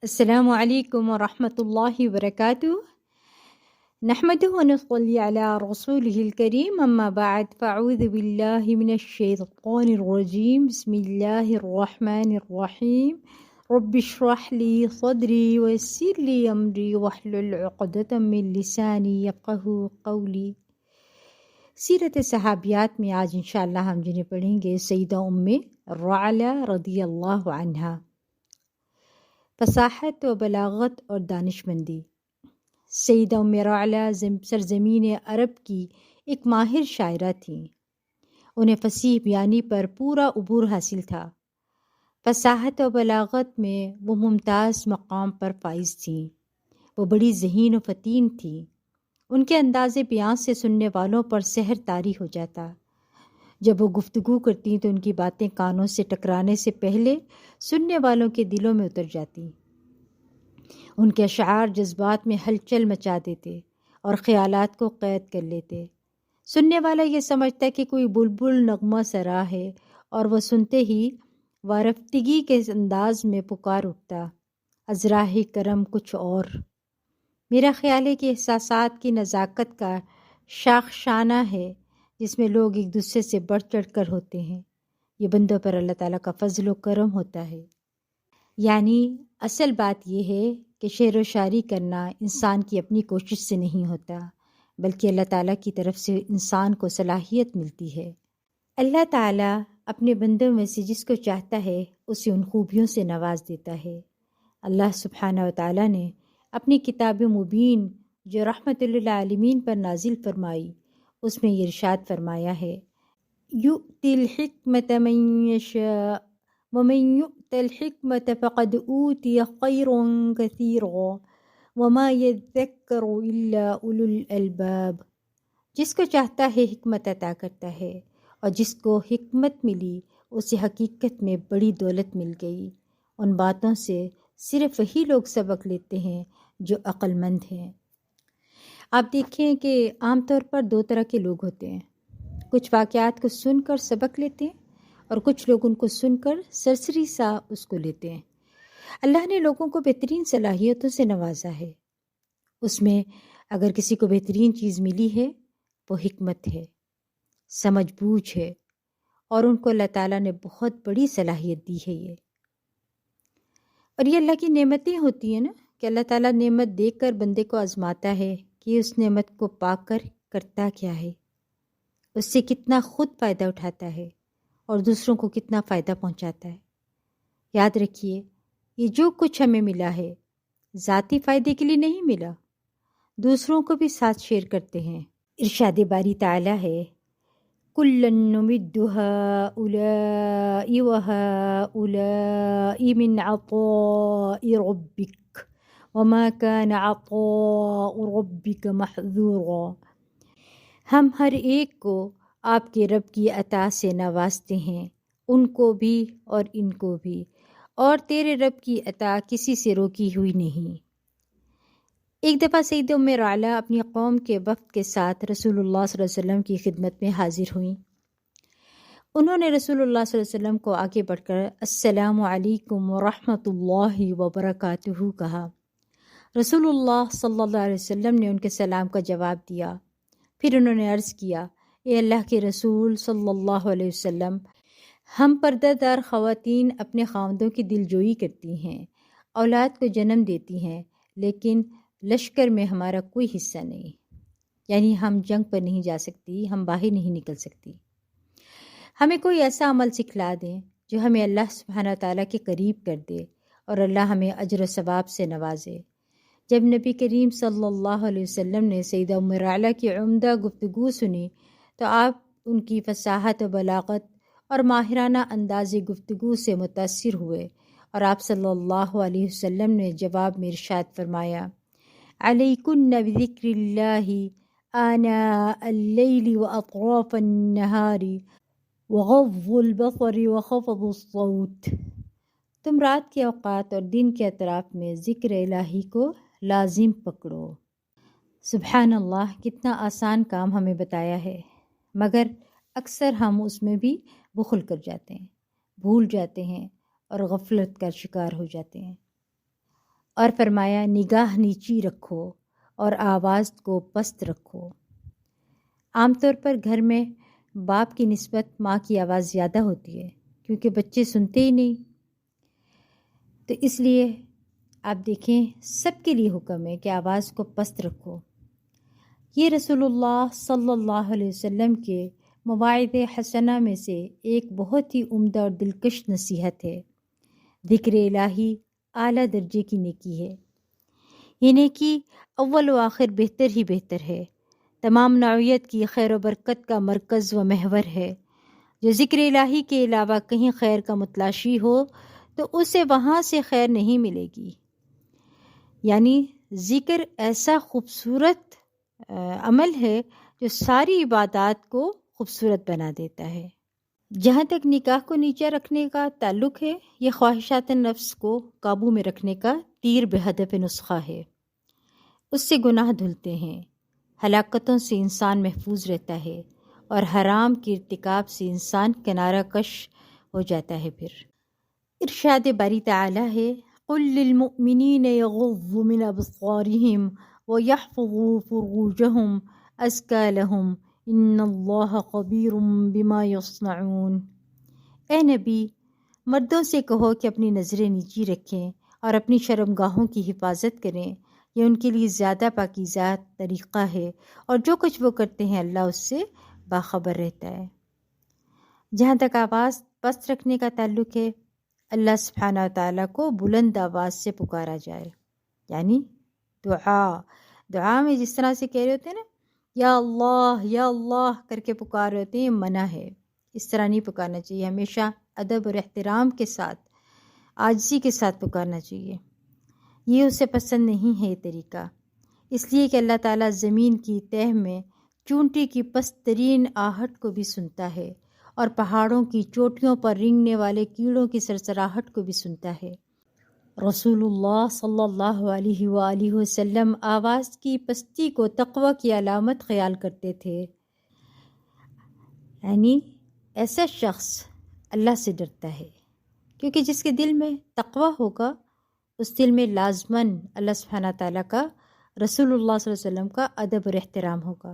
السلام علیکم ورحمۃ اللہ وبرکاتہ نحمده ونصلي على رسوله الكريم اما بعد فاعوذ باللہ من الشیطان الرجیم بسم اللہ الرحمن الرحیم رب اشرح لي صدری ويسر لي امری واحلل عقدۃ من لسانی یفقهوا قولی۔ سیرت صحابیات میں آج انشاءاللہ ہم جنہیں پڑھیں گے سیدہ ام رعلہ رضی اللہ عنہا۔ فصاحت و بلاغت اور دانشمندی۔ سیدہ ام رعلہ سرزمین عرب کی ایک ماہر شاعرہ تھیں۔ انہیں فصیح بیانی پر پورا عبور حاصل تھا۔ فصاحت و بلاغت میں وہ ممتاز مقام پر فائز تھیں۔ وہ بڑی ذہین و فطین تھیں۔ ان کے انداز بیان سے سننے والوں پر سحر طاری ہو جاتا۔ جب وہ گفتگو کرتی تو ان کی باتیں کانوں سے ٹکرانے سے پہلے سننے والوں کے دلوں میں اتر جاتی۔ ان کے اشعار جذبات میں ہلچل مچا دیتے اور خیالات کو قید کر لیتے۔ سننے والا یہ سمجھتا کہ کوئی بلبل نغمہ سرا ہے اور وہ سنتے ہی وارفتگی کے انداز میں پکار اٹھتا، ازراہ کرم کچھ اور۔ میرا خیال ہے کہ احساسات کی نزاکت کا شاخسانہ ہے جس میں لوگ ایک دوسرے سے بڑھ چڑھ کر ہوتے ہیں۔ یہ بندوں پر اللہ تعالیٰ کا فضل و کرم ہوتا ہے۔ یعنی اصل بات یہ ہے کہ شعر و شاعری کرنا انسان کی اپنی کوشش سے نہیں ہوتا، بلکہ اللہ تعالیٰ کی طرف سے انسان کو صلاحیت ملتی ہے۔ اللہ تعالیٰ اپنے بندوں میں سے جس کو چاہتا ہے اسے ان خوبیوں سے نواز دیتا ہے۔ اللہ سبحانہ و تعالیٰ نے اپنی کتاب مبین جو رحمت للعالمین پر نازل فرمائی اس میں یہ ارشاد فرمایا ہے، یؤتی الحکمت من یشاء ومن یؤت الحکمت فقد اوتی خیرا کثیرا وما یذکر الا اولو الالباب۔ جس کو چاہتا ہے حکمت عطا کرتا ہے، اور جس کو حکمت ملی اسے حقیقت میں بڑی دولت مل گئی۔ ان باتوں سے صرف وہی لوگ سبق لیتے ہیں جو عقل مند ہیں۔ آپ دیکھیں کہ عام طور پر دو طرح کے لوگ ہوتے ہیں۔ کچھ واقعات کو سن کر سبق لیتے ہیں اور کچھ لوگ ان کو سن کر سرسری سا اس کو لیتے ہیں۔ اللہ نے لوگوں کو بہترین صلاحیتوں سے نوازا ہے۔ اس میں اگر کسی کو بہترین چیز ملی ہے وہ حکمت ہے، سمجھ بوجھ ہے، اور ان کو اللہ تعالیٰ نے بہت بڑی صلاحیت دی ہے۔ یہ اور یہ اللہ کی نعمتیں ہوتی ہیں نا، کہ اللہ تعالیٰ نعمت دے کر بندے کو آزماتا ہے کہ اس نعمت کو پا کر کرتا کیا ہے، اس سے کتنا خود فائدہ اٹھاتا ہے اور دوسروں کو کتنا فائدہ پہنچاتا ہے۔ یاد رکھیے، یہ جو کچھ ہمیں ملا ہے ذاتی فائدے کے لیے نہیں ملا، دوسروں کو بھی ساتھ شیئر کرتے ہیں۔ ارشاد باری تعالیٰ ہے، کُلًّا نُمِدُّ هَٰؤُلَاءِ وَهَٰؤُلَاءِ مِنْ عَطَاءِ رَبِّكَ وَمَا كَانَ عَطَاءُ رَبِّكَ مَحْظُورًا۔ ہم ہر ایک کو آپ کے رب کی عطا سے نوازتے ہیں، ان کو بھی اور ان کو بھی، اور تیرے رب کی عطا کسی سے روکی ہوئی نہیں۔ ایک دفعہ سیدہ ام رعلہ اپنی قوم کے وفد کے ساتھ رسول اللہ صلی اللہ علیہ وسلم کی خدمت میں حاضر ہوئیں۔ انہوں نے رسول اللہ صلی اللہ علیہ وسلم کو آگے بڑھ کر السلام علیکم ورحمۃ اللہ وبرکاتہ کہا۔ رسول اللہ صلی اللہ علیہ وسلم نے ان کے سلام کا جواب دیا۔ پھر انہوں نے عرض کیا، اے اللہ کے رسول صلی اللہ علیہ وسلم، ہم پردہ دار خواتین اپنے خاوندوں کی دلجوئی کرتی ہیں، اولاد کو جنم دیتی ہیں، لیکن لشکر میں ہمارا کوئی حصہ نہیں، یعنی ہم جنگ پر نہیں جا سکتی، ہم باہر نہیں نکل سکتی۔ ہمیں کوئی ایسا عمل سکھلا دیں جو ہمیں اللہ سبحانہ تعالیٰ کے قریب کر دے اور اللہ ہمیں اجر و ثواب سے نوازے۔ جب نبی کریم صلی اللہ علیہ وسلم نے سیدہ ام رعلہ کی عمدہ گفتگو سنی تو آپ ان کی فصاحت و بلاغت اور ماہرانہ انداز گفتگو سے متاثر ہوئے، اور آپ صلی اللہ علیہ وسلم نے جواب میں ارشاد فرمایا، علیکن بذکر اللہ آناء اللیل واطراف النہار وغض البصر وخفض الصوت۔ تم رات کے اوقات اور دن کے اطراف میں ذکر الہی کو لازم پکڑو۔ سبحان اللہ، کتنا آسان کام ہمیں بتایا ہے، مگر اکثر ہم اس میں بھی بخل کر جاتے ہیں، بھول جاتے ہیں اور غفلت کا شکار ہو جاتے ہیں۔ اور فرمایا نگاہ نیچی رکھو اور آواز کو پست رکھو۔ عام طور پر گھر میں باپ کی نسبت ماں کی آواز زیادہ ہوتی ہے کیونکہ بچے سنتے ہی نہیں، تو اس لیے آپ دیکھیں سب کے لیے حکم ہے کہ آواز کو پست رکھو۔ یہ رسول اللہ صلی اللہ علیہ وسلم کے مواعظ حسنہ میں سے ایک بہت ہی عمدہ اور دلکش نصیحت ہے۔ ذکر الہی اعلیٰ درجے کی نیکی ہے۔ یہ نیکی اول و آخر بہتر ہی بہتر ہے، تمام نوعیت کی خیر و برکت کا مرکز و محور ہے۔ جو ذکر الہی کے علاوہ کہیں خیر کا متلاشی ہو تو اسے وہاں سے خیر نہیں ملے گی۔ یعنی ذکر ایسا خوبصورت عمل ہے جو ساری عبادات کو خوبصورت بنا دیتا ہے۔ جہاں تک نکاح کو نیچے رکھنے کا تعلق ہے، یہ خواہشات نفس کو قابو میں رکھنے کا تیر بہدف نسخہ ہے۔ اس سے گناہ دھلتے ہیں، ہلاکتوں سے انسان محفوظ رہتا ہے اور حرام کے ارتکاب سے انسان کنارہ کش ہو جاتا ہے۔ پھر ارشاد باری تعالی ہے قُل لِّلْمُؤْمِنِينَ يَغُضُّوا مِنْ أَبْصَارِهِمْ وَيَحْفَظُوا فُرُوجَهُمْ أَزْكَىٰ لَهُمْ إِنَّ اللَّهَ خَبِيرٌ بِمَا يَصْنَعُونَ۔ اے نبی، مردوں سے کہو کہ اپنی نظریں نیچی رکھیں اور اپنی شرمگاہوں کی حفاظت کریں، یہ ان کے لیے زیادہ پاکیزہ طریقہ ہے اور جو کچھ وہ کرتے ہیں اللہ اس سے باخبر رہتا ہے۔ جہاں تک آواز پست رکھنے کا تعلق ہے، اللہ سبحانہ و تعالیٰ کو بلند آواز سے پکارا جائے، یعنی دعا میں جس طرح سے کہہ رہے ہوتے ہیں نا یا اللہ کر کے پکار رہے ہوتے ہیں، یہ منع ہے۔ اس طرح نہیں پکارنا چاہیے، ہمیشہ ادب اور احترام کے ساتھ، عاجزی کے ساتھ پکارنا چاہیے۔ یہ اسے پسند نہیں ہے یہ طریقہ، اس لیے کہ اللہ تعالیٰ زمین کی تہہ میں چونٹی کی پست ترین آہٹ کو بھی سنتا ہے اور پہاڑوں کی چوٹیوں پر رینگنے والے کیڑوں کی سرسراہٹ کو بھی سنتا ہے۔ رسول اللہ صلی اللہ علیہ وآلہ وسلم آواز کی پستی کو تقوی کی علامت خیال کرتے تھے، یعنی ایسا شخص اللہ سے ڈرتا ہے کیونکہ جس کے دل میں تقوی ہوگا اس دل میں لازماً اللہ سبحانہ تعالیٰ کا، رسول اللہ صلی اللہ علیہ وسلم کا ادب اور احترام ہوگا۔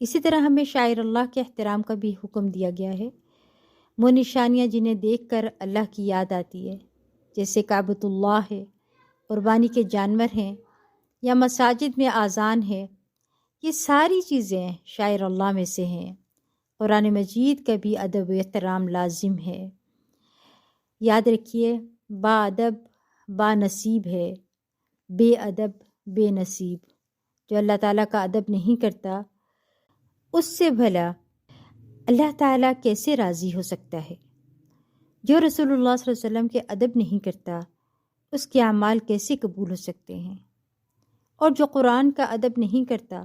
اسی طرح ہمیں شاعر اللہ کے احترام کا بھی حکم دیا گیا ہے، وہ نشانیاں جنہیں دیکھ کر اللہ کی یاد آتی ہے، جیسے کعبۃ اللہ ہے، قربانی کے جانور ہیں، یا مساجد میں اذان ہے، یہ ساری چیزیں شاعر اللہ میں سے ہیں۔ قرآن مجید کا بھی ادب و احترام لازم ہے۔ یاد رکھیے، با ادب با نصیب ہے، بے ادب بے نصیب۔ جو اللہ تعالیٰ کا ادب نہیں کرتا اس سے بھلا اللہ تعالیٰ کیسے راضی ہو سکتا ہے؟ جو رسول اللہ صلی اللہ علیہ وسلم کے ادب نہیں کرتا اس کے اعمال کیسے قبول ہو سکتے ہیں؟ اور جو قرآن کا ادب نہیں کرتا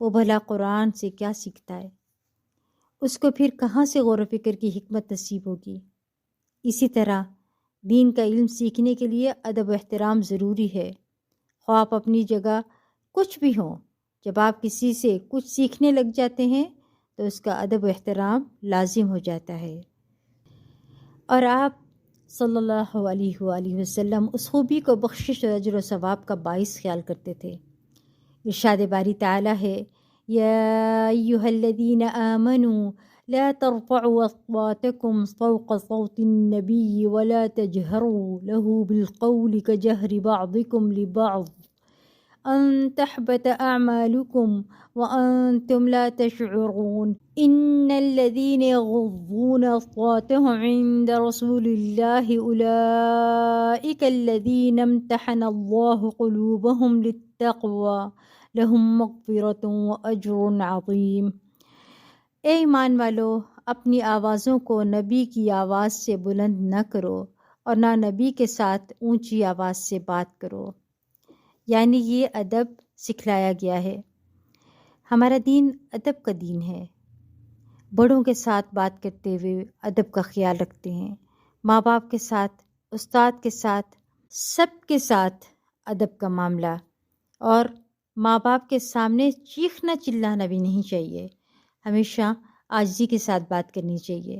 وہ بھلا قرآن سے کیا سیکھتا ہے؟ اس کو پھر کہاں سے غور و فکر کی حکمت نصیب ہوگی؟ اسی طرح دین کا علم سیکھنے کے لیے ادب و احترام ضروری ہے، خواہ آپ اپنی جگہ کچھ بھی ہوں۔ جب آپ کسی سے کچھ سیکھنے لگ جاتے ہیں تو اس کا ادب و احترام لازم ہو جاتا ہے۔ اور آپ صلی اللہ علیہ وآلہ وسلم اس خوبی کو بخشش و اجر و ثواب کا باعث خیال کرتے تھے۔ ارشاد باری تعالی ہے یا ایھا الذین آمنوا لا ترفعوا اصواتکم فوق صوت النبی ولا تجہروا له بالقول كجہر بعضکم لبعض ان تحبط اعمالکم وانتم لا تشعرون ان الذین یغضون اصواتهم عند رسول اللہ اولئک الذین امتحن اللہ قلوبهم للتقوى لهم مغفرۃ واجر عظیم۔ اے ایمان والو، اپنی آوازوں کو نبی کی آواز سے بلند نہ کرو اور نہ نبی کے ساتھ اونچی آواز سے بات کرو، یعنی یہ ادب سکھلایا گیا ہے۔ ہمارا دین ادب کا دین ہے، بڑوں کے ساتھ بات کرتے ہوئے ادب کا خیال رکھتے ہیں، ماں باپ کے ساتھ، استاد کے ساتھ، سب کے ساتھ ادب کا معاملہ، اور ماں باپ کے سامنے چیخنا چلانا بھی نہیں چاہیے، ہمیشہ عاجزی کے ساتھ بات کرنی چاہیے۔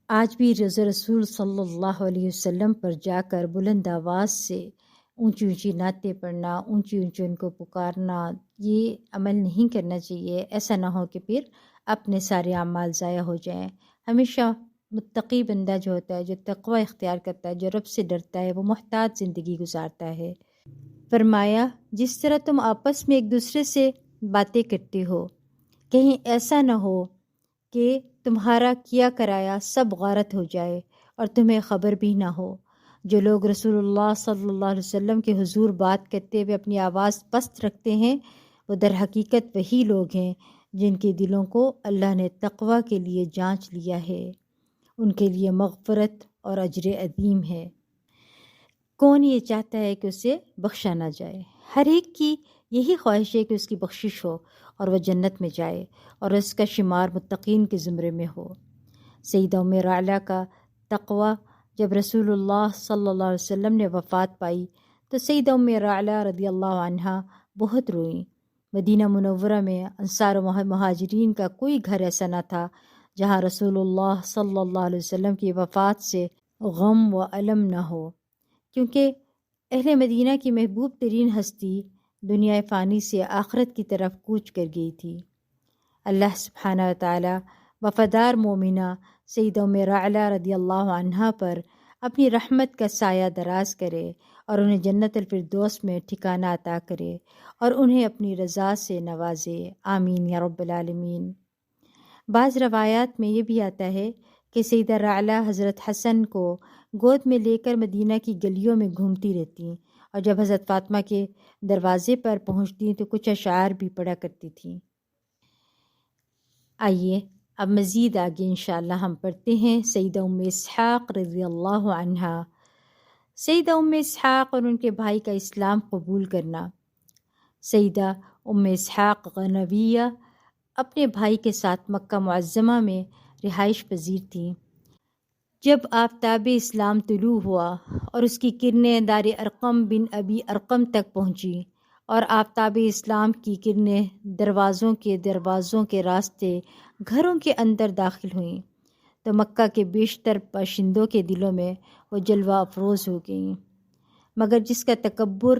آج بھی روزہ رسول صلی اللہ علیہ وسلم پر جا کر بلند آواز سے اونچی اونچی نعتیں پڑھنا، اونچی اونچی ان کو پکارنا، یہ عمل نہیں کرنا چاہیے۔ ایسا نہ ہو کہ پھر اپنے سارے اعمال ضائع ہو جائیں۔ ہمیشہ متقی بندہ جو ہوتا ہے، جو تقوی اختیار کرتا ہے، جو رب سے ڈرتا ہے، وہ محتاط زندگی گزارتا ہے۔ فرمایا، جس طرح تم آپس میں ایک دوسرے سے باتیں کرتے ہو، کہیں ایسا نہ ہو کہ تمہارا کیا کرایا سب غارت ہو جائے اور تمہیں خبر بھی نہ ہو۔ جو لوگ رسول اللہ صلی اللہ علیہ وسلم کے حضور بات کرتے ہوئے اپنی آواز پست رکھتے ہیں، وہ در حقیقت وہی لوگ ہیں جن کے دلوں کو اللہ نے تقوی کے لیے جانچ لیا ہے۔ ان کے لیے مغفرت اور اجر عظیم ہے۔ کون یہ چاہتا ہے کہ اسے بخشا نہ جائے؟ ہر ایک کی یہی خواہش ہے کہ اس کی بخشش ہو اور وہ جنت میں جائے اور اس کا شمار متقین کے زمرے میں ہو۔ سیدہ ام رعلہ کا تقوی جب رسول اللہ صلی اللہ علیہ وسلم نے وفات پائی تو سیدہ ام رعلہ رضی اللہ عنہا بہت روئیں۔ مدینہ منورہ میں انصار و مہاجرین کا کوئی گھر ایسا نہ تھا جہاں رسول اللہ صلی اللہ علیہ وسلم کی وفات سے غم و الم نہ ہو، کیونکہ اہل مدینہ کی محبوب ترین ہستی دنیا فانی سے آخرت کی طرف کوچ کر گئی تھی۔ اللہ سبحانہ و تعالی وفادار مومنہ سیدہ ام رعلہ رضی اللہ عنہا پر اپنی رحمت کا سایہ دراز کرے اور انہیں جنت الفردوس میں ٹھکانہ عطا کرے اور انہیں اپنی رضا سے نوازے، آمین یا رب العالمین۔ بعض روایات میں یہ بھی آتا ہے کہ سیدہ رعلہ حضرت حسن کو گود میں لے کر مدینہ کی گلیوں میں گھومتی رہتیں اور جب حضرت فاطمہ کے دروازے پر پہنچتی تو کچھ اشعار بھی پڑھا کرتی تھیں۔ آئیے اب مزید آگے انشاءاللہ ہم پڑھتے ہیں سیدہ ام اسحاق رضی اللہ عنہا۔ سیدہ ام اسحاق اور ان کے بھائی کا اسلام قبول کرنا۔ سیدہ ام اسحاق غنویہ اپنے بھائی کے ساتھ مکہ معظمہ میں رہائش پذیر تھیں۔ جب آفتاب اسلام طلوع ہوا اور اس کی کرنیں دار ارقم بن ابی ارقم تک پہنچی اور آفتاب اسلام کی کرنیں دروازوں کے راستے گھروں کے اندر داخل ہوئیں تو مکہ کے بیشتر باشندوں کے دلوں میں وہ جلوہ افروز ہو گئیں، مگر جس کا تکبر،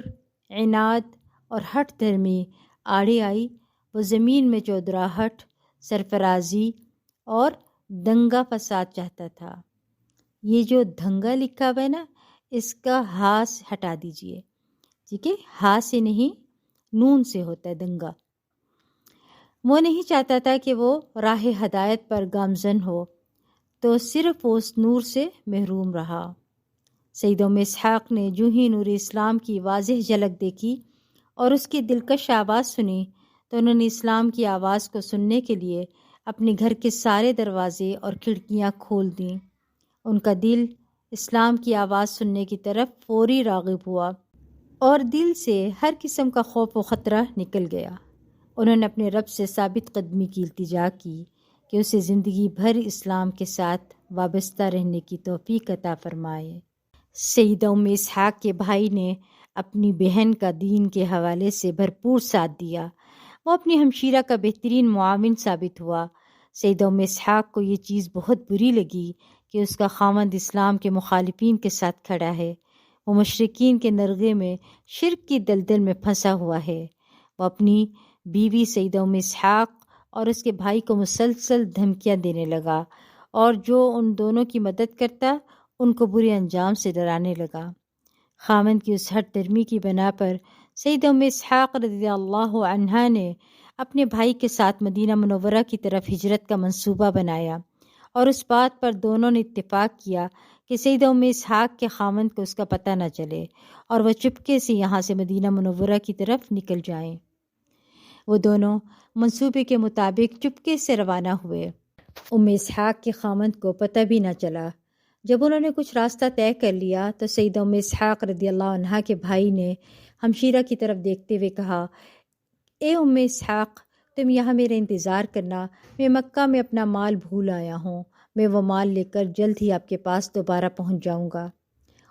عناد اور ہٹ دھرمی آڑے آئی، وہ زمین میں چودراہٹ، سرفرازی اور دنگا فساد چاہتا تھا۔ یہ جو دھنگا لکھا ہوا ہے نا، اس کا ہا ہٹا دیجئے، ٹھیک ہے؟ ہا سے نہیں، نون سے ہوتا ہے دنگا۔ وہ نہیں چاہتا تھا کہ وہ راہ ہدایت پر گامزن ہو، تو صرف اس نور سے محروم رہا۔ سیدہ ام اسحاق نے جو ہی نور اسلام کی واضح جھلک دیکھی اور اس کی دلکش آواز سنی تو انہوں نے اسلام کی آواز کو سننے کے لیے اپنے گھر کے سارے دروازے اور کھڑکیاں کھول دیں۔ ان کا دل اسلام کی آواز سننے کی طرف فوری راغب ہوا اور دل سے ہر قسم کا خوف و خطرہ نکل گیا۔ انہوں نے اپنے رب سے ثابت قدمی کی التجا کی کہ اسے زندگی بھر اسلام کے ساتھ وابستہ رہنے کی توفیق عطا فرمائے۔ سیدہ ام اسحاق کے بھائی نے اپنی بہن کا دین کے حوالے سے بھرپور ساتھ دیا۔ وہ اپنی ہمشیرہ کا بہترین معاون ثابت ہوا۔ سیدہ ام اسحاق کو یہ چیز بہت بری لگی کہ اس کا خاوند اسلام کے مخالفین کے ساتھ کھڑا ہے، وہ مشرکین کے نرغے میں شرک کی دلدل میں پھنسا ہوا ہے۔ وہ اپنی بیوی سیدہ ام اسحاق اور اس کے بھائی کو مسلسل دھمکیاں دینے لگا اور جو ان دونوں کی مدد کرتا ان کو برے انجام سے ڈرانے لگا۔ خاوند کی اس ہٹ درمی کی بنا پر سیدہ ام اسحاق رضی اللہ عنہا نے اپنے بھائی کے ساتھ مدینہ منورہ کی طرف ہجرت کا منصوبہ بنایا اور اس بات پر دونوں نے اتفاق کیا کہ سیدہ ام اسحاق کے خاوند کو اس کا پتہ نہ چلے اور وہ چپکے سے یہاں سے مدینہ منورہ کی طرف نکل جائیں۔ وہ دونوں منصوبے کے مطابق چپکے سے روانہ ہوئے۔ ام اسحاق کے خاوند کو پتہ بھی نہ چلا۔ جب انہوں نے کچھ راستہ طے کر لیا تو سیدہ ام اسحاق رضی اللہ عنہا کے بھائی نے ہمشیرہ کی طرف دیکھتے ہوئے کہا، اے ام اسحاق، تم یہاں میرا انتظار کرنا، میں مکہ میں اپنا مال بھول آیا ہوں، میں وہ مال لے کر جلد ہی آپ کے پاس دوبارہ پہنچ جاؤں گا۔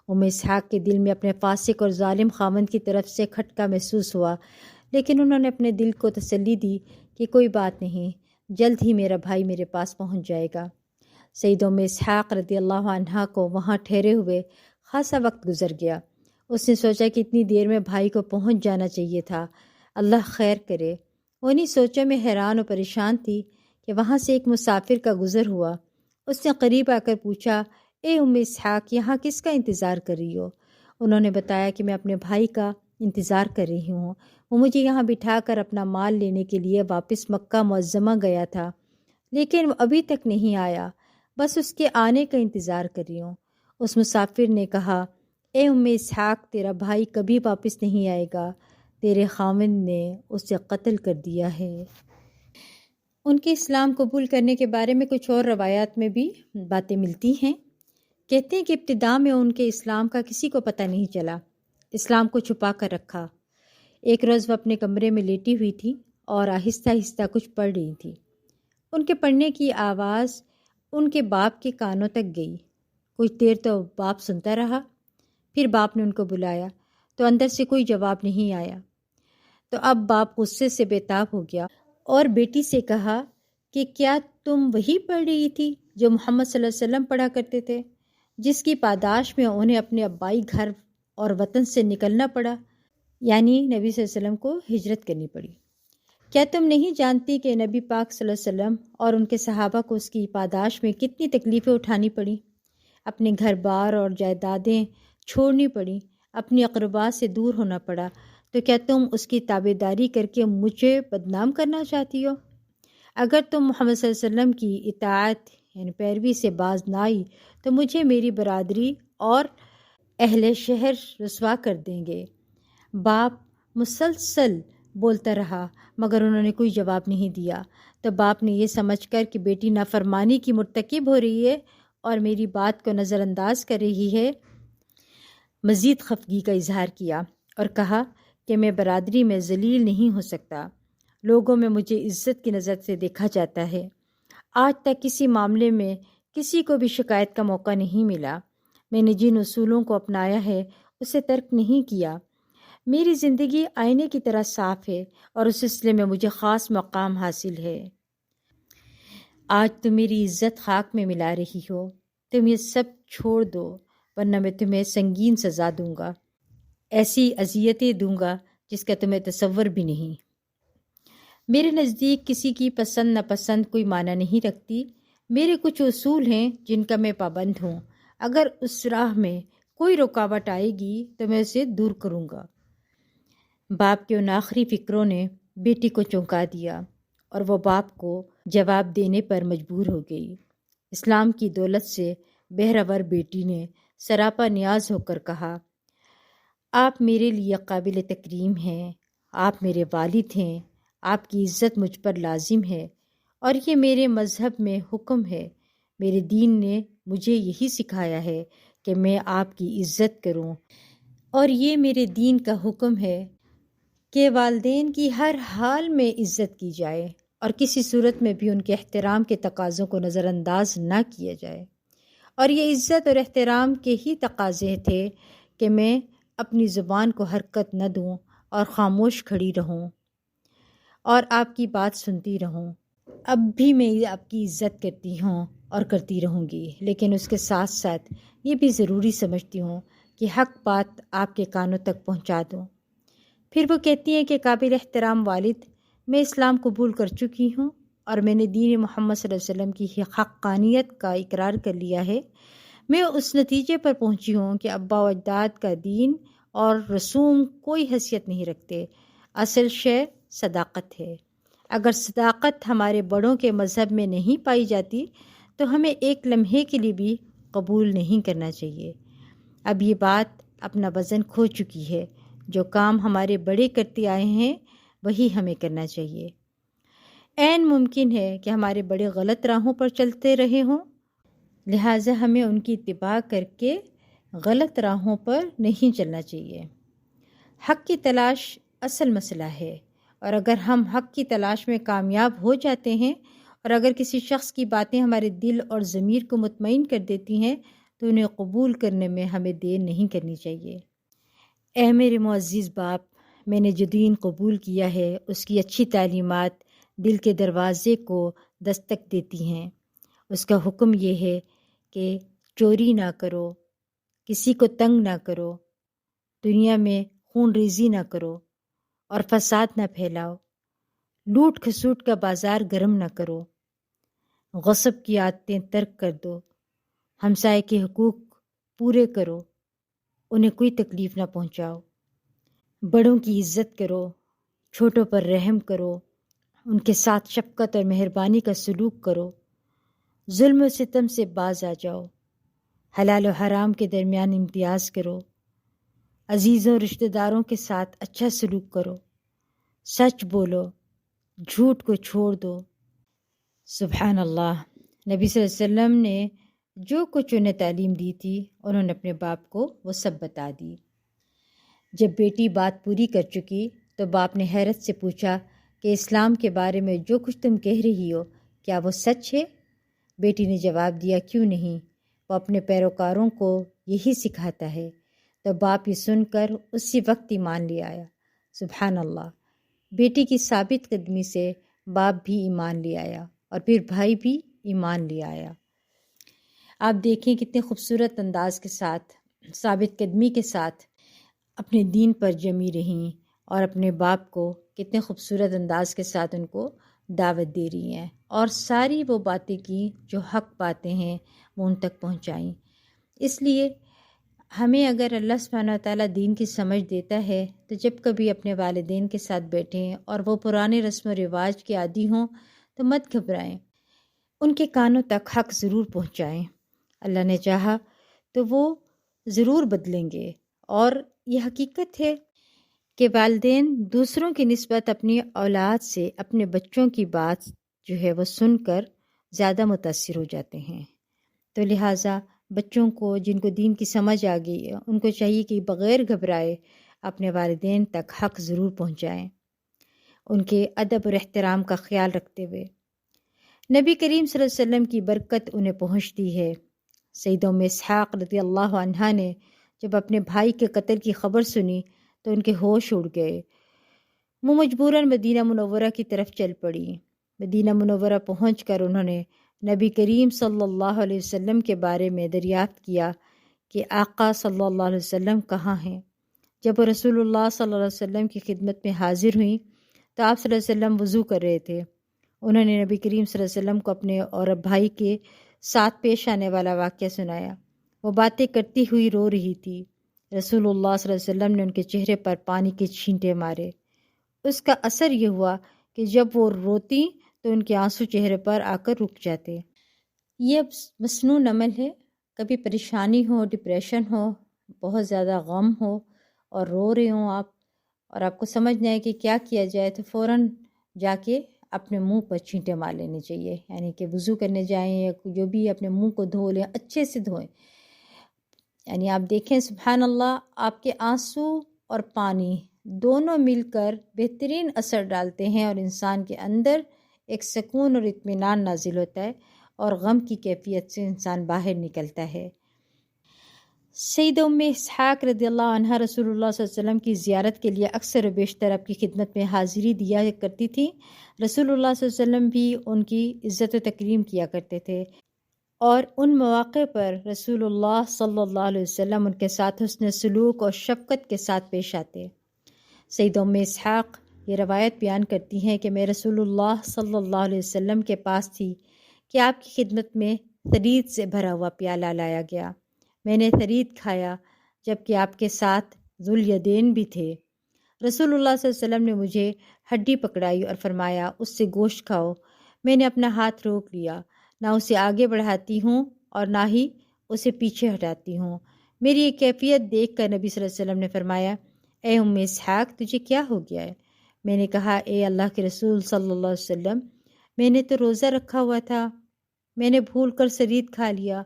ام اسحاق کے دل میں اپنے فاسق اور ظالم خاوند کی طرف سے کھٹکا محسوس ہوا، لیکن انہوں نے اپنے دل کو تسلی دی کہ کوئی بات نہیں، جلد ہی میرا بھائی میرے پاس پہنچ جائے گا۔ سید ام اسحاق رضی اللہ عنہا کو وہاں ٹھہرے ہوئے خاصا وقت گزر گیا۔ اس نے سوچا کہ اتنی دیر میں بھائی کو پہنچ جانا چاہیے تھا، اللہ خیر کرے۔ انہی سوچوں میں حیران و پریشان تھی کہ وہاں سے ایک مسافر کا گزر ہوا۔ اس نے قریب آ کر پوچھا، اے ام اسحاق، یہاں کس کا انتظار کر رہی ہو؟ انہوں نے بتایا کہ میں اپنے بھائی کا انتظار کر رہی ہوں، وہ مجھے یہاں بٹھا کر اپنا مال لینے کے لیے واپس مکہ معظمہ گیا تھا، لیکن وہ ابھی تک نہیں آیا، بس اس کے آنے کا انتظار کر رہی ہوں۔ اس مسافر نے کہا، اے ام اسحاق، تیرا بھائی کبھی واپس نہیں آئے گا، تیرے خاوند نے اسے قتل کر دیا ہے۔ ان کے اسلام قبول کرنے کے بارے میں کچھ اور روایات میں بھی باتیں ملتی ہیں۔ کہتے ہیں کہ ابتداء میں ان کے اسلام کا کسی کو پتہ نہیں چلا، اسلام کو چھپا کر رکھا۔ ایک روز وہ اپنے کمرے میں لیٹی ہوئی تھی اور آہستہ آہستہ کچھ پڑھ رہی تھی۔ ان کے پڑھنے کی آواز ان کے باپ کے کانوں تک گئی۔ کچھ دیر تو باپ سنتا رہا، پھر باپ نے ان کو بلایا تو اندر سے کوئی جواب نہیں آیا۔ تو اب باپ غصے سے بے تاب ہو گیا اور بیٹی سے کہا کہ کیا تم وہی پڑھ رہی تھی جو محمد صلی اللہ علیہ وسلم پڑھا کرتے تھے، جس کی پاداش میں انہیں اپنے ابائی گھر اور وطن سے نکلنا پڑا، یعنی نبی صلی اللہ علیہ وسلم کو ہجرت کرنی پڑی؟ کیا تم نہیں جانتی کہ نبی پاک صلی اللہ علیہ وسلم اور ان کے صحابہ کو اس کی پاداش میں کتنی تکلیفیں اٹھانی پڑیں، اپنے گھر بار اور جائیدادیں چھوڑنی پڑیں، اپنی اقربا سے دور ہونا پڑا، تو کیا تم اس کی تابع داری کر کے مجھے بدنام کرنا چاہتی ہو؟ اگر تم محمد صلی اللہ علیہ وسلم کی اطاعت یعنی پیروی سے باز نہ آئی تو مجھے میری برادری اور اہل شہر رسوا کر دیں گے۔ باپ مسلسل بولتا رہا مگر انہوں نے کوئی جواب نہیں دیا۔ تو باپ نے یہ سمجھ کر کہ بیٹی نافرمانی کی مرتکب ہو رہی ہے اور میری بات کو نظر انداز کر رہی ہے، مزید خفگی کا اظہار کیا اور کہا کہ میں برادری میں ذلیل نہیں ہو سکتا، لوگوں میں مجھے عزت کی نظر سے دیکھا جاتا ہے۔ آج تک کسی معاملے میں کسی کو بھی شکایت کا موقع نہیں ملا۔ میں نے جن اصولوں کو اپنایا ہے اسے ترک نہیں کیا۔ میری زندگی آئینے کی طرح صاف ہے اور اس سلسلے میں مجھے خاص مقام حاصل ہے۔ آج تم میری عزت خاک میں ملا رہی ہو، تم یہ سب چھوڑ دو ورنہ میں تمہیں سنگین سزا دوں گا، ایسی اذیتیں دوں گا جس کا تمہیں تصور بھی نہیں۔ میرے نزدیک کسی کی پسند ناپسند کوئی معنی نہیں رکھتی، میرے کچھ اصول ہیں جن کا میں پابند ہوں، اگر اس راہ میں کوئی رکاوٹ آئے گی تو میں اسے دور کروں گا۔ باپ کے ان آخری فکروں نے بیٹی کو چونکا دیا اور وہ باپ کو جواب دینے پر مجبور ہو گئی۔ اسلام کی دولت سے بہرور بیٹی نے سراپا نیاز ہو کر کہا، آپ میرے لیے قابل تکریم ہیں، آپ میرے والد ہیں، آپ کی عزت مجھ پر لازم ہے اور یہ میرے مذہب میں حکم ہے، میرے دین نے مجھے یہی سکھایا ہے کہ میں آپ کی عزت کروں، اور یہ میرے دین کا حکم ہے کہ والدین کی ہر حال میں عزت کی جائے اور کسی صورت میں بھی ان کے احترام کے تقاضوں کو نظر انداز نہ کیا جائے۔ اور یہ عزت اور احترام کے ہی تقاضے تھے کہ میں اپنی زبان کو حرکت نہ دوں اور خاموش کھڑی رہوں اور آپ کی بات سنتی رہوں۔ اب بھی میں آپ کی عزت کرتی ہوں اور کرتی رہوں گی، لیکن اس کے ساتھ ساتھ یہ بھی ضروری سمجھتی ہوں کہ حق بات آپ کے کانوں تک پہنچا دوں۔ پھر وہ کہتی ہیں کہ قابل احترام والد، میں اسلام قبول کر چکی ہوں اور میں نے دین محمد صلی اللہ علیہ وسلم کی حقانیت کا اقرار کر لیا ہے۔ میں اس نتیجے پر پہنچی ہوں کہ ابا و اجداد کا دین اور رسوم کوئی حیثیت نہیں رکھتے، اصل شے صداقت ہے۔ اگر صداقت ہمارے بڑوں کے مذہب میں نہیں پائی جاتی تو ہمیں ایک لمحے کے لیے بھی قبول نہیں کرنا چاہیے۔ اب یہ بات اپنا وزن کھو چکی ہے، جو کام ہمارے بڑے کرتے آئے ہیں وہی ہمیں کرنا چاہیے۔ عین ممکن ہے کہ ہمارے بڑے غلط راہوں پر چلتے رہے ہوں، لہٰذا ہمیں ان کی اتباع کر کے غلط راہوں پر نہیں چلنا چاہیے۔ حق کی تلاش اصل مسئلہ ہے، اور اگر ہم حق کی تلاش میں کامیاب ہو جاتے ہیں اور اگر کسی شخص کی باتیں ہمارے دل اور ضمیر کو مطمئن کر دیتی ہیں تو انہیں قبول کرنے میں ہمیں دیر نہیں کرنی چاہیے۔ اے میرے معزز باپ، میں نے جو دین قبول کیا ہے اس کی اچھی تعلیمات دل کے دروازے کو دستک دیتی ہیں اس کا حکم یہ ہے کہ چوری نہ کرو، کسی کو تنگ نہ کرو، دنیا میں خون ریزی نہ کرو اور فساد نہ پھیلاؤ، لوٹ کھسوٹ کا بازار گرم نہ کرو، غصب کی عادتیں ترک کر دو، ہمسائے کے حقوق پورے کرو، انہیں کوئی تکلیف نہ پہنچاؤ، بڑوں کی عزت کرو، چھوٹوں پر رحم کرو، ان کے ساتھ شفقت اور مہربانی کا سلوک کرو، ظلم و ستم سے باز آ جاؤ، حلال و حرام کے درمیان امتیاز کرو، عزیزوں رشتہ داروں کے ساتھ اچھا سلوک کرو، سچ بولو، جھوٹ کو چھوڑ دو۔ سبحان اللہ، نبی صلی اللہ علیہ وسلم نے جو کچھ انہیں تعلیم دی تھی انہوں نے اپنے باپ کو وہ سب بتا دی۔ جب بیٹی بات پوری کر چکی تو باپ نے حیرت سے پوچھا کہ اسلام کے بارے میں جو کچھ تم کہہ رہی ہو کیا وہ سچ ہے؟ بیٹی نے جواب دیا، کیوں نہیں، وہ اپنے پیروکاروں کو یہی سکھاتا ہے۔ تو باپ یہ سن کر اسی وقت ایمان لے آیا۔ سبحان اللہ، بیٹی کی ثابت قدمی سے باپ بھی ایمان لے آیا اور پھر بھائی بھی ایمان لے آیا۔ آپ دیکھیں کتنے خوبصورت انداز کے ساتھ، ثابت قدمی کے ساتھ اپنے دین پر جمی رہیں اور اپنے باپ کو کتنے خوبصورت انداز کے ساتھ ان کو دعوت دے رہی ہیں اور ساری وہ باتیں کی جو حق باتیں ہیں وہ ان تک پہنچائیں۔ اس لیے ہمیں اگر اللہ سبحانہ و تعالیٰ دین کی سمجھ دیتا ہے تو جب کبھی اپنے والدین کے ساتھ بیٹھیں اور وہ پرانے رسم و رواج کے عادی ہوں تو مت گھبرائیں، ان کے کانوں تک حق ضرور پہنچائیں۔ اللہ نے چاہا تو وہ ضرور بدلیں گے، اور یہ حقیقت ہے کہ والدین دوسروں کی نسبت اپنی اولاد سے اپنے بچوں کی بات جو ہے وہ سن کر زیادہ متاثر ہو جاتے ہیں۔ تو لہٰذا بچوں کو جن کو دین کی سمجھ آ گئی ہے ان کو چاہیے کہ بغیر گھبرائے اپنے والدین تک حق ضرور پہنچائیں، ان کے ادب اور احترام کا خیال رکھتے ہوئے۔ نبی کریم صلی اللہ علیہ وسلم کی برکت انہیں پہنچتی ہے۔ سیدہ ام اسحاق رضی اللہ عنہا نے جب اپنے بھائی کے قتل کی خبر سنی تو ان کے ہوش اڑ گئے۔ وہ مجبوراً مدینہ منورہ کی طرف چل پڑی۔ مدینہ منورہ پہنچ کر انہوں نے نبی کریم صلی اللہ علیہ وسلم کے بارے میں دریافت کیا کہ آقا صلی اللہ علیہ وسلم کہاں ہیں۔ جب وہ رسول اللہ صلی اللہ علیہ وسلم کی خدمت میں حاضر ہوئیں تو آپ صلی اللہ علیہ وسلم وضو کر رہے تھے۔ انہوں نے نبی کریم صلی اللہ علیہ وسلم کو اپنے اور بھائی کے ساتھ پیش آنے والا واقعہ سنایا۔ وہ باتیں کرتی ہوئی رو رہی تھی۔ رسول اللہ صلی اللہ علیہ وسلم نے ان کے چہرے پر پانی کے چھینٹے مارے۔ اس کا اثر یہ ہوا کہ جب وہ روتی تو ان کے آنسو چہرے پر آ کر رک جاتے۔ یہ مصنون عمل ہے، کبھی پریشانی ہو، ڈپریشن ہو، بہت زیادہ غم ہو اور رو رہے ہوں آپ، اور آپ کو سمجھ نہ آئے کہ کیا کیا جائے، تو فوراً جا کے اپنے منہ پر چھینٹے مار لینے چاہیے، یعنی کہ وضو کرنے جائیں یا جو بھی اپنے منہ کو دھو لیں، اچھے سے دھوئیں۔ یعنی آپ دیکھیں سبحان اللہ، آپ کے آنسو اور پانی دونوں مل کر بہترین اثر ڈالتے ہیں اور انسان کے اندر ایک سکون اور اطمینان نازل ہوتا ہے اور غم کی کیفیت سے انسان باہر نکلتا ہے۔ سیدہ ام اسحاق رضی اللہ عنہ رسول اللہ صلی اللہ علیہ وسلم کی زیارت کے لیے اکثر و بیشتر آپ کی خدمت میں حاضری دیا کرتی تھی۔ رسول اللہ صلی اللہ علیہ وسلم بھی ان کی عزت و تکریم کیا کرتے تھے، اور ان مواقع پر رسول اللہ صلی اللہ علیہ وسلم ان کے ساتھ حسن سلوک اور شفقت کے ساتھ پیش آتے۔ سیدہ ام اسحاق یہ روایت بیان کرتی ہیں کہ میں رسول اللہ صلی اللہ علیہ وسلم کے پاس تھی کہ آپ کی خدمت میں ثرید سے بھرا ہوا پیالہ لایا گیا۔ میں نے ثرید کھایا جبکہ آپ کے ساتھ ذوالیدین بھی تھے۔ رسول اللہ صلی اللہ علیہ وسلم نے مجھے ہڈی پکڑائی اور فرمایا اس سے گوشت کھاؤ۔ میں نے اپنا ہاتھ روک لیا، نہ اسے آگے بڑھاتی ہوں اور نہ ہی اسے پیچھے ہٹاتی ہوں۔ میری یہ کیفیت دیکھ کر نبی صلی اللہ علیہ وسلم نے فرمایا، اے ام اسحاق تجھے کیا ہو گیا ہے؟ میں نے کہا، اے اللہ کے رسول صلی اللہ علیہ وسلم، میں نے تو روزہ رکھا ہوا تھا، میں نے بھول کر ثرید کھا لیا۔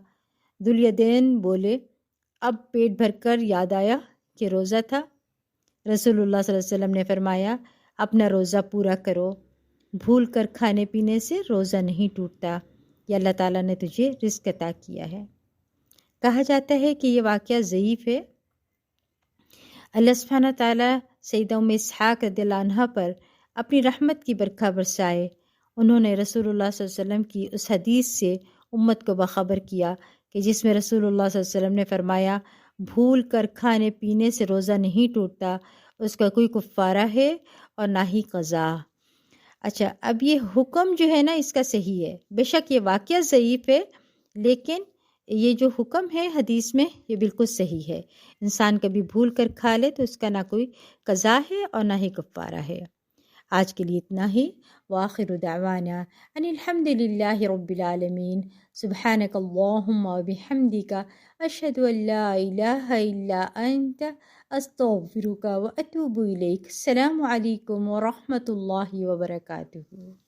ذوالیدین بولے، اب پیٹ بھر کر یاد آیا کہ روزہ تھا؟ رسول اللہ صلی اللہ علیہ وسلم نے فرمایا، اپنا روزہ پورا کرو، بھول کر کھانے پینے سے روزہ نہیں ٹوٹتا، یہ اللہ تعالیٰ نے تجھے رزق عطا کیا ہے۔ کہا جاتا ہے کہ یہ واقعہ ضعیف ہے۔ اللہ سبحانہ تعالیٰ سیدہ ام اسحاق رضی اللہ عنہا پر اپنی رحمت کی برکھا برسائے۔ انہوں نے رسول اللہ صلی اللہ علیہ وسلم کی اس حدیث سے امت کو باخبر کیا کہ جس میں رسول اللہ صلی اللہ علیہ وسلم نے فرمایا بھول کر کھانے پینے سے روزہ نہیں ٹوٹتا، اس کا کوئی کفارہ ہے اور نہ ہی قضا۔ اچھا، اب یہ حکم جو ہے نا اس کا صحیح ہے، بے شک یہ واقعہ ضعیف ہے، لیکن یہ جو حکم ہے حدیث میں یہ بالکل صحیح ہے۔ انسان کبھی بھول کر کھا لے تو اس کا نہ کوئی قضا ہے اور نہ ہی کفارہ ہے۔ آج کے لیے اتنا ہی، وآخر دعوانا ان الحمد للہ رب العالمین، سبحانک اللہم وبحمدک، اشہد ان لا الہ الا انت، استغفرک واتوب الیک۔ السلام علیکم ورحمۃ اللہ وبرکاتہ۔